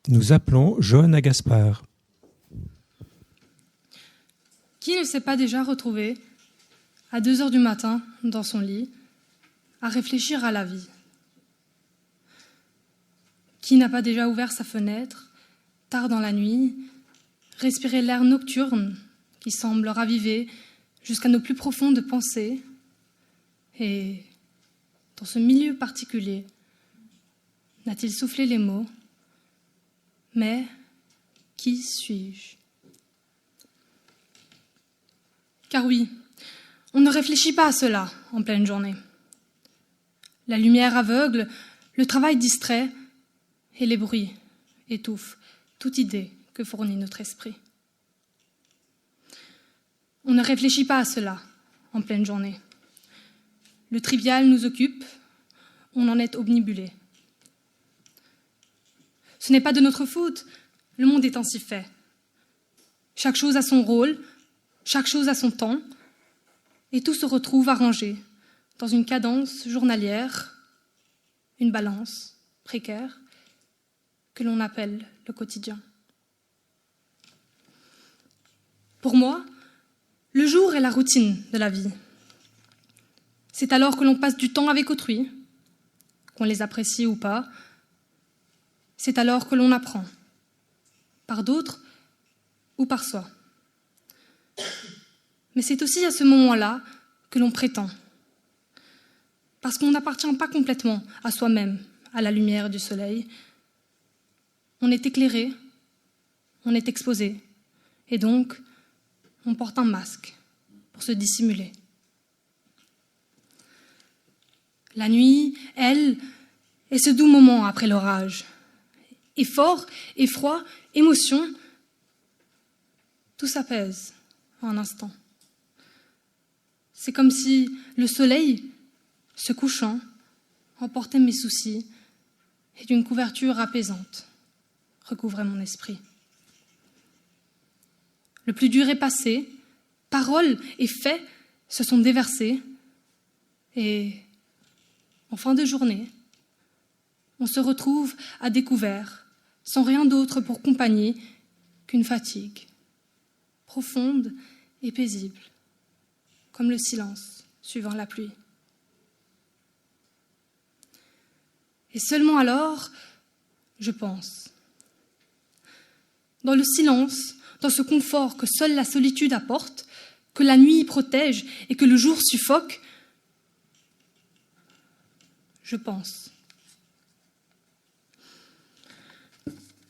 Nous appelons Johanna Gaspard. Qui ne s'est pas déjà retrouvé, à 2 heures du matin, dans son lit, à réfléchir à la vie? Qui n'a pas déjà ouvert sa fenêtre, tard dans la nuit, respiré l'air nocturne qui semble raviver jusqu'à nos plus profondes pensées, et, dans ce milieu particulier, n'a-t-il soufflé les mots « Mais qui suis-je » ? Car oui, on ne réfléchit pas à cela en pleine journée. La lumière aveugle, le travail distrait et les bruits étouffent toute idée que fournit notre esprit. On ne réfléchit pas à cela en pleine journée. Le trivial nous occupe, on en est obnubilé. Ce n'est pas de notre faute, le monde est ainsi fait. Chaque chose a son rôle, chaque chose a son temps, et tout se retrouve arrangé dans une cadence journalière, une balance précaire que l'on appelle le quotidien. Pour moi, le jour est la routine de la vie. C'est alors que l'on passe du temps avec autrui, qu'on les apprécie ou pas. C'est alors que l'on apprend, par d'autres ou par soi. Mais c'est aussi à ce moment-là que l'on prétend, parce qu'on n'appartient pas complètement à soi-même, à la lumière du soleil. On est éclairé, on est exposé, et donc on porte un masque pour se dissimuler. La nuit, elle, est ce doux moment après l'orage. Effort, effroi, émotion, tout s'apaise en un instant. C'est comme si le soleil, se couchant, emportait mes soucis et d'une couverture apaisante recouvrait mon esprit. Le plus dur est passé, paroles et faits se sont déversés et, en fin de journée, on se retrouve à découvert, sans rien d'autre pour compagnie qu'une fatigue, profonde et paisible, comme le silence suivant la pluie. Et seulement alors, je pense. Dans le silence, dans ce confort que seule la solitude apporte, que la nuit protège et que le jour suffoque, je pense.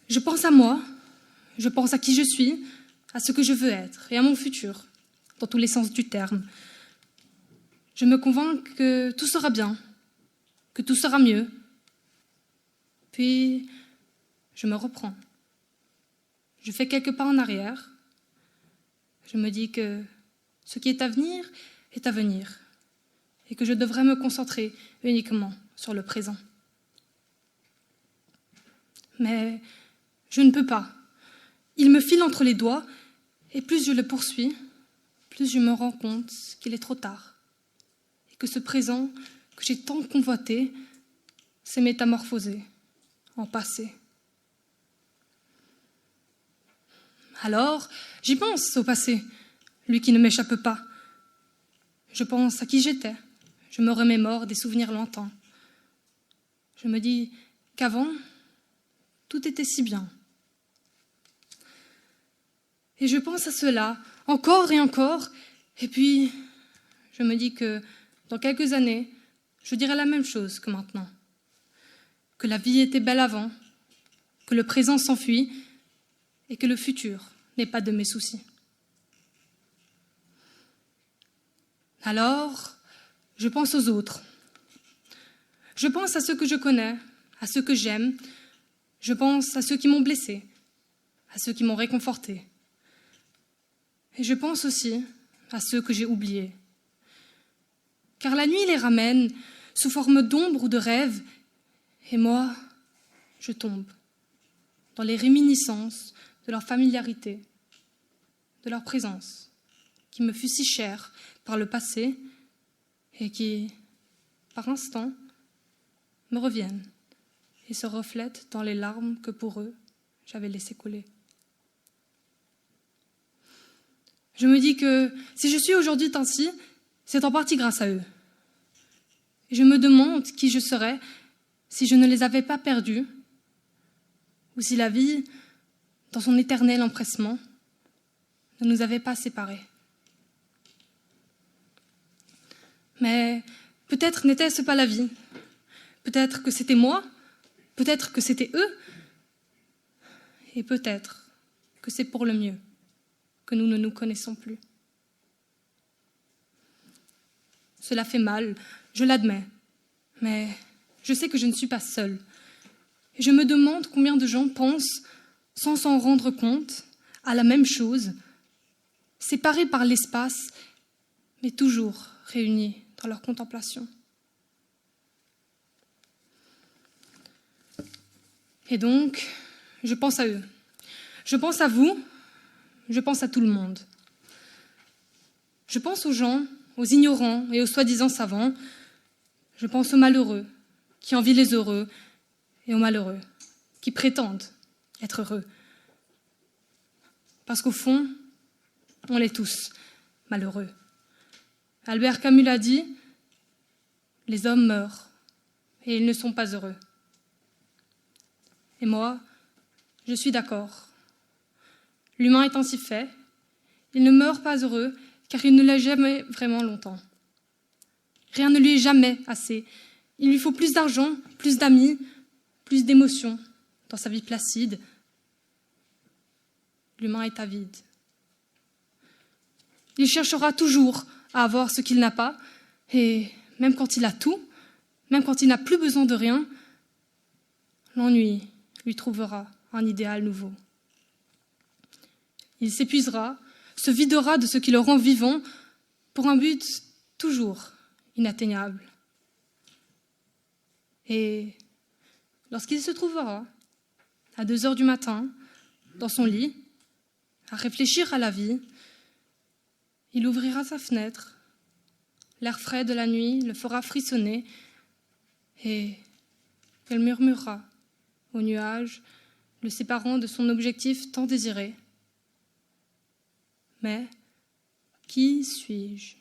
Je pense à moi, je pense à qui je suis, à ce que je veux être et à mon futur, dans tous les sens du terme. Je me convainc que tout sera bien, que tout sera mieux. Puis, je me reprends. Je fais quelques pas en arrière. Je me dis que ce qui est à venir et que je devrais me concentrer uniquement sur le présent. Mais je ne peux pas. Il me file entre les doigts et plus je le poursuis, plus je me rends compte qu'il est trop tard et que ce présent que j'ai tant convoité s'est métamorphosé en passé. Alors, j'y pense au passé, lui qui ne m'échappe pas. Je pense à qui j'étais, je me remémore des souvenirs lointains. Je me dis qu'avant, tout était si bien. Et je pense à cela, encore et encore, et puis je me dis que dans quelques années, je dirai la même chose que maintenant. Que la vie était belle avant, que le présent s'enfuit, et que le futur n'est pas de mes soucis. Alors, je pense aux autres. Je pense à ceux que je connais, à ceux que j'aime. Je pense à ceux qui m'ont blessé, à ceux qui m'ont réconforté. Et je pense aussi à ceux que j'ai oubliés. Car la nuit les ramène sous forme d'ombre ou de rêve, et moi, je tombe dans les réminiscences de leur familiarité, de leur présence, qui me fut si chère par le passé et qui, par instants, me reviennent et se reflètent dans les larmes que pour eux j'avais laissé couler. Je me dis que si je suis aujourd'hui ainsi, c'est en partie grâce à eux. Et je me demande qui je serais si je ne les avais pas perdus, ou si la vie, dans son éternel empressement, ne nous avait pas séparés. Mais peut-être n'était-ce pas la vie. Peut-être que c'était moi, peut-être que c'était eux, et peut-être que c'est pour le mieux que nous ne nous connaissons plus. Cela fait mal, je l'admets, mais je sais que je ne suis pas seule. Et je me demande combien de gens pensent, sans s'en rendre compte, à la même chose, séparés par l'espace, mais toujours réunis dans leur contemplation. Et donc, je pense à eux. Je pense à vous, je pense à tout le monde. Je pense aux gens, aux ignorants et aux soi-disant savants. Je pense aux malheureux qui envient les heureux et aux malheureux qui prétendent être heureux. Parce qu'au fond, on l'est tous, malheureux. Albert Camus l'a dit, les hommes meurent et ils ne sont pas heureux. Et moi, je suis d'accord. L'humain est ainsi fait. Il ne meurt pas heureux car il ne l'est jamais vraiment longtemps. Rien ne lui est jamais assez. Il lui faut plus d'argent, plus d'amis, plus d'émotions dans sa vie placide. L'humain est avide. Il cherchera toujours à avoir ce qu'il n'a pas, et même quand il a tout, même quand il n'a plus besoin de rien, l'ennui lui trouvera un idéal nouveau. Il s'épuisera, se videra de ce qui le rend vivant pour un but toujours inatteignable. Et lorsqu'il se trouvera à 2 heures du matin, dans son lit, à réfléchir à la vie, il ouvrira sa fenêtre, l'air frais de la nuit le fera frissonner et elle murmurera aux nuages, le séparant de son objectif tant désiré. Mais qui suis-je ?